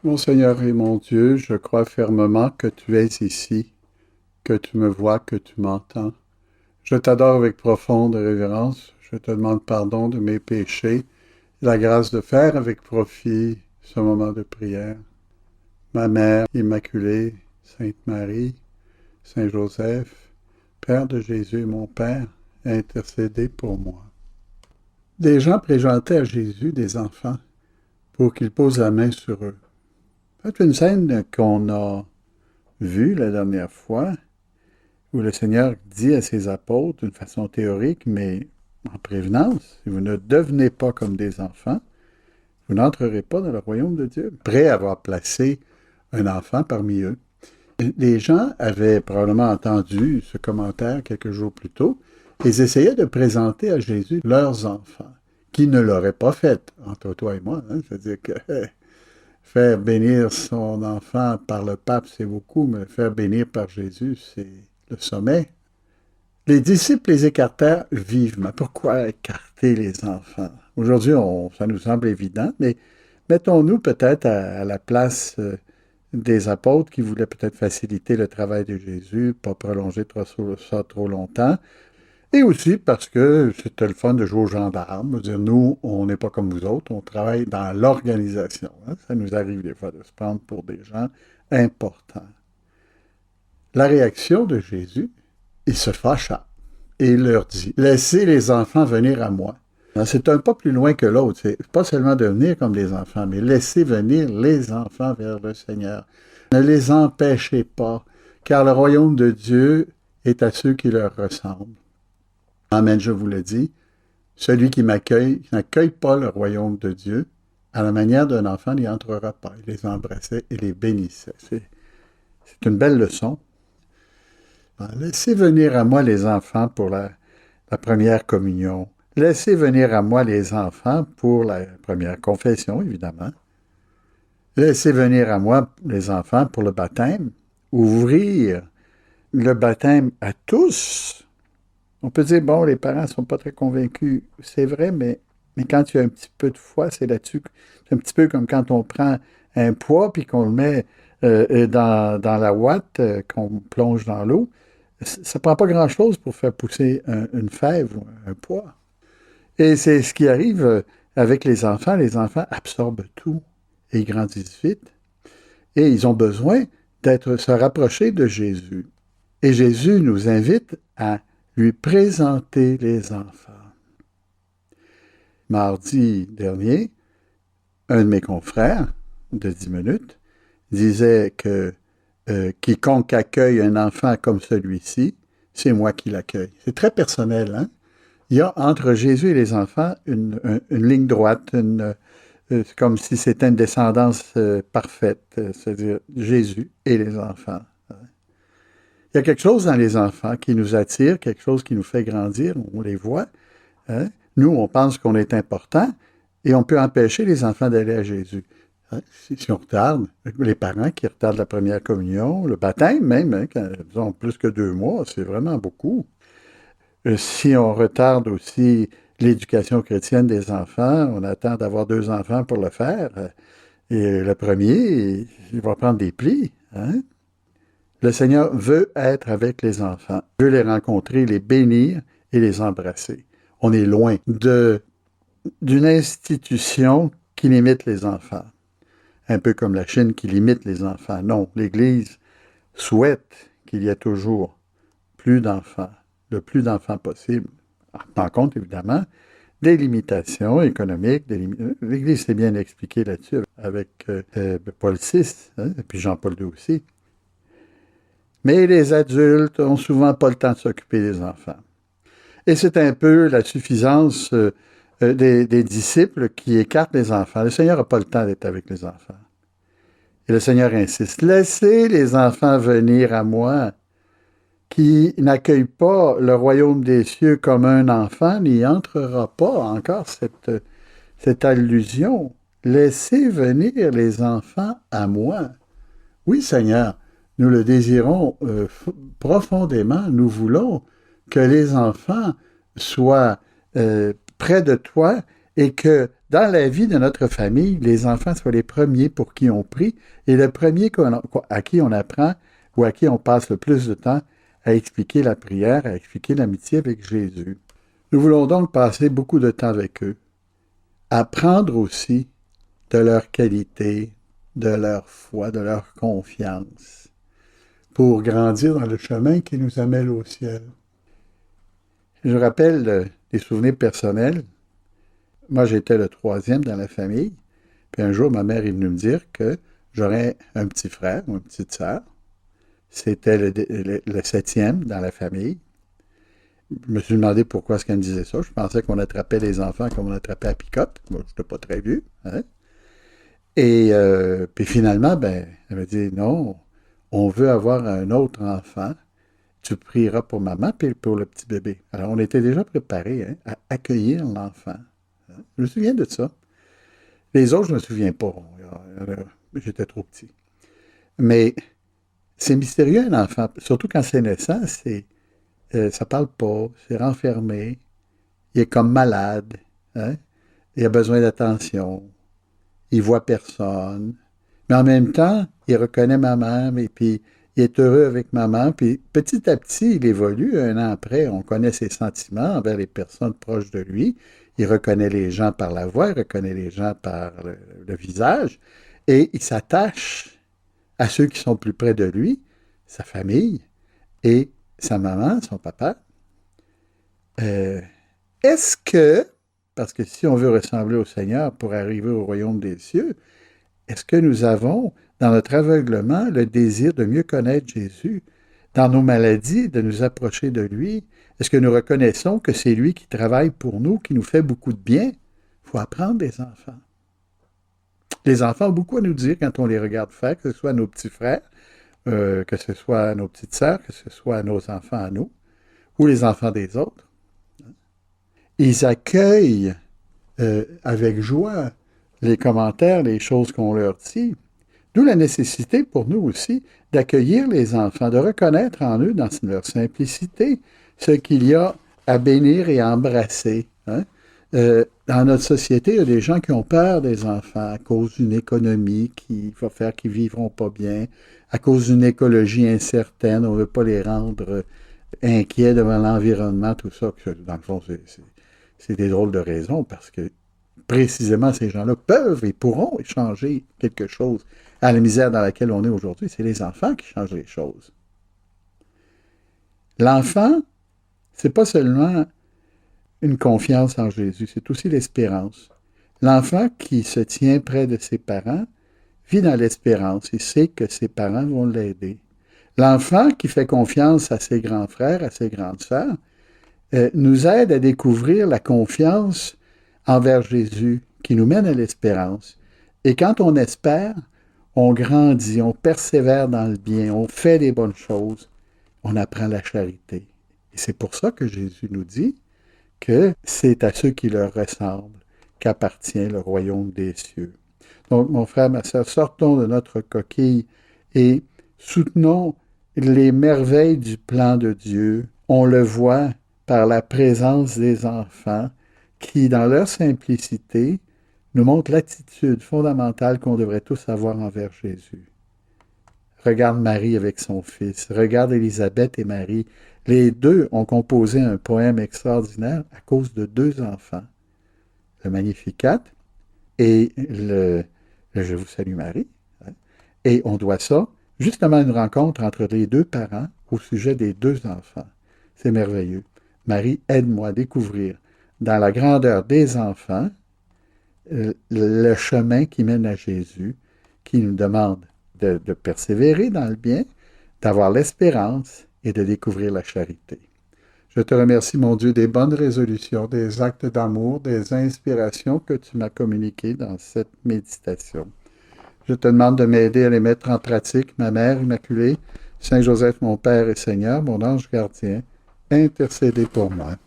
Mon Seigneur et mon Dieu, je crois fermement que tu es ici, que tu me vois, que tu m'entends. Je t'adore avec profonde révérence. Je te demande pardon de mes péchés et la grâce de faire avec profit ce moment de prière. Ma Mère Immaculée, Sainte Marie, Saint Joseph, Père de Jésus et mon Père, intercédez pour moi. Des gens présentaient à Jésus des enfants pour qu'il pose la main sur eux. C'est une scène qu'on a vue la dernière fois, où le Seigneur dit à ses apôtres d'une façon théorique, mais en prévenance, si vous ne devenez pas comme des enfants, vous n'entrerez pas dans le royaume de Dieu. Après avoir placé un enfant parmi eux. Les gens avaient probablement entendu ce commentaire quelques jours plus tôt, et ils essayaient de présenter à Jésus leurs enfants, qui ne l'auraient pas fait, entre toi et moi. C'est-à-dire que faire bénir son enfant par le pape, c'est beaucoup, mais faire bénir par Jésus, c'est le sommet. Les disciples les écartèrent vivement. Pourquoi écarter les enfants? Aujourd'hui, ça nous semble évident, mais mettons-nous peut-être à la place des apôtres qui voulaient peut-être faciliter le travail de Jésus, pas prolonger ça trop longtemps. Et aussi parce que c'était le fun de jouer aux gendarmes. Dire, nous, on n'est pas comme vous autres, on travaille dans l'organisation. Ça nous arrive des fois de se prendre pour des gens importants. La réaction de Jésus, il se fâcha et il leur dit, laissez les enfants venir à moi. C'est un pas plus loin que l'autre. C'est pas seulement de venir comme des enfants, mais laissez venir les enfants vers le Seigneur. Ne les empêchez pas, car le royaume de Dieu est à ceux qui leur ressemblent. Amen, je vous le dis, celui qui m'accueille, qui n'accueille pas le royaume de Dieu, à la manière d'un enfant, n'y entrera pas. Il les embrassait et les bénissait. C'est une belle leçon. Laissez venir à moi les enfants pour la première communion. Laissez venir à moi les enfants pour la première confession, évidemment. Laissez venir à moi les enfants pour le baptême. Ouvrir le baptême à tous. On peut dire, bon, les parents ne sont pas très convaincus. C'est vrai, mais quand il y a un petit peu de foi, c'est là-dessus. C'est un petit peu comme quand on prend un poids puis qu'on le met dans la ouate, qu'on plonge dans l'eau. Ça ne prend pas grand-chose pour faire pousser une fève ou un pois. Et c'est ce qui arrive avec les enfants. Les enfants absorbent tout et ils grandissent vite. Et ils ont besoin se rapprocher de Jésus. Et Jésus nous invite à lui présenter les enfants. Mardi dernier, un de mes confrères de 10 minutes disait que quiconque accueille un enfant comme celui-ci, c'est moi qui l'accueille. C'est très personnel, hein? Il y a entre Jésus et les enfants une ligne droite, comme si c'était une descendance parfaite, c'est-à-dire Jésus et les enfants. Il y a quelque chose dans les enfants qui nous attire, quelque chose qui nous fait grandir, on les voit. Hein? Nous, on pense qu'on est important et on peut empêcher les enfants d'aller à Jésus. Hein? Si on retarde, les parents qui retardent la première communion, le baptême même, hein, quand ils ont plus que 2 mois, c'est vraiment beaucoup. Si on retarde aussi l'éducation chrétienne des enfants, on attend d'avoir 2 enfants pour le faire. Et le premier, il va prendre des plis. Hein? Le Seigneur veut être avec les enfants, veut les rencontrer, les bénir et les embrasser. On est loin d'une institution qui limite les enfants. Un peu comme la Chine qui limite les enfants. Non, l'Église souhaite qu'il y ait toujours plus d'enfants, le plus d'enfants possible. En tenant compte, évidemment, des limitations économiques. L'Église s'est bien expliquée là-dessus avec Paul VI, hein, et puis Jean-Paul II aussi. Mais les adultes n'ont souvent pas le temps de s'occuper des enfants. Et c'est un peu la suffisance des disciples qui écartent les enfants. Le Seigneur n'a pas le temps d'être avec les enfants. Et le Seigneur insiste, laissez les enfants venir à moi, qui n'accueille pas le royaume des cieux comme un enfant, n'y entrera pas. Encore cette allusion. Laissez venir les enfants à moi. Oui, Seigneur, nous le désirons profondément. Nous voulons que les enfants soient près de toi et que dans la vie de notre famille, les enfants soient les premiers pour qui on prie et le premier à qui on apprend ou à qui on passe le plus de temps à expliquer la prière, à expliquer l'amitié avec Jésus. Nous voulons donc passer beaucoup de temps avec eux, apprendre aussi de leur qualité, de leur foi, de leur confiance, pour grandir dans le chemin qui nous amène au ciel. Je rappelle des souvenirs personnels. Moi, j'étais le troisième dans la famille. Puis un jour, ma mère est venue me dire que j'aurais un petit frère ou une petite sœur. C'était le septième dans la famille. Je me suis demandé pourquoi est-ce qu'elle me disait ça. Je pensais qu'on attrapait les enfants comme on attrapait à picote. Moi, je n'étais pas très vieux. Hein? Et puis finalement, ben, elle m'a dit, non, on veut avoir un autre enfant. Tu prieras pour maman et pour le petit bébé. Alors, on était déjà préparés hein, à accueillir l'enfant. Je me souviens de ça. Les autres, je ne me souviens pas. J'étais trop petit. Mais c'est mystérieux, un enfant. Surtout quand c'est naissant, ça parle pas, c'est renfermé. Il est comme malade. Hein? Il a besoin d'attention. Il voit personne. Mais en même temps, il reconnaît maman, et puis il est heureux avec maman. Puis petit à petit, il évolue. Un an après, on connaît ses sentiments envers les personnes proches de lui. Il reconnaît les gens par la voix, il reconnaît les gens par le visage. Et il s'attache à ceux qui sont plus près de lui, sa famille et sa maman, son papa. Est-ce que, parce que si on veut ressembler au Seigneur pour arriver au royaume des cieux, est-ce que nous avons, dans notre aveuglement, le désir de mieux connaître Jésus, dans nos maladies, de nous approcher de lui? Est-ce que nous reconnaissons que c'est lui qui travaille pour nous, qui nous fait beaucoup de bien? Il faut apprendre des enfants. Les enfants ont beaucoup à nous dire quand on les regarde faire, que ce soit nos petits frères, que ce soit nos petites sœurs, que ce soit nos enfants à nous, ou les enfants des autres. Ils accueillent avec joie les commentaires, les choses qu'on leur dit. D'où la nécessité pour nous aussi d'accueillir les enfants, de reconnaître en eux, dans leur simplicité, ce qu'il y a à bénir et à embrasser. Hein? Dans notre société, il y a des gens qui ont peur des enfants à cause d'une économie qui va faire qu'ils ne vivront pas bien, à cause d'une écologie incertaine, on ne veut pas les rendre inquiets devant l'environnement, tout ça. Dans le fond, c'est des drôles de raisons parce que précisément ces gens-là peuvent et pourront changer quelque chose à la misère dans laquelle on est aujourd'hui. C'est les enfants qui changent les choses. L'enfant, c'est pas seulement une confiance en Jésus, c'est aussi l'espérance. L'enfant qui se tient près de ses parents vit dans l'espérance. Il sait que ses parents vont l'aider. L'enfant qui fait confiance à ses grands frères, à ses grandes sœurs, nous aide à découvrir la confiance envers Jésus qui nous mène à l'espérance. Et quand on espère, on grandit, on persévère dans le bien, on fait des bonnes choses, on apprend la charité. Et c'est pour ça que Jésus nous dit que c'est à ceux qui leur ressemblent qu'appartient le royaume des cieux. Donc, mon frère, ma sœur, sortons de notre coquille et soutenons les merveilles du plan de Dieu. On le voit par la présence des enfants qui, dans leur simplicité, nous montrent l'attitude fondamentale qu'on devrait tous avoir envers Jésus. Regarde Marie avec son fils, regarde Élisabeth et Marie. Les deux ont composé un poème extraordinaire à cause de deux enfants, le Magnificat et le Je vous salue Marie. Et on doit ça justement à une rencontre entre les deux parents au sujet des deux enfants. C'est merveilleux. Marie, aide-moi à découvrir dans la grandeur des enfants le chemin qui mène à Jésus, qui nous demande de persévérer dans le bien, d'avoir l'espérance et de découvrir la charité. Je te remercie, mon Dieu, des bonnes résolutions, des actes d'amour, des inspirations que tu m'as communiquées dans cette méditation. Je te demande de m'aider à les mettre en pratique, ma Mère Immaculée, Saint Joseph, mon Père et Seigneur, mon ange gardien, intercédez pour moi.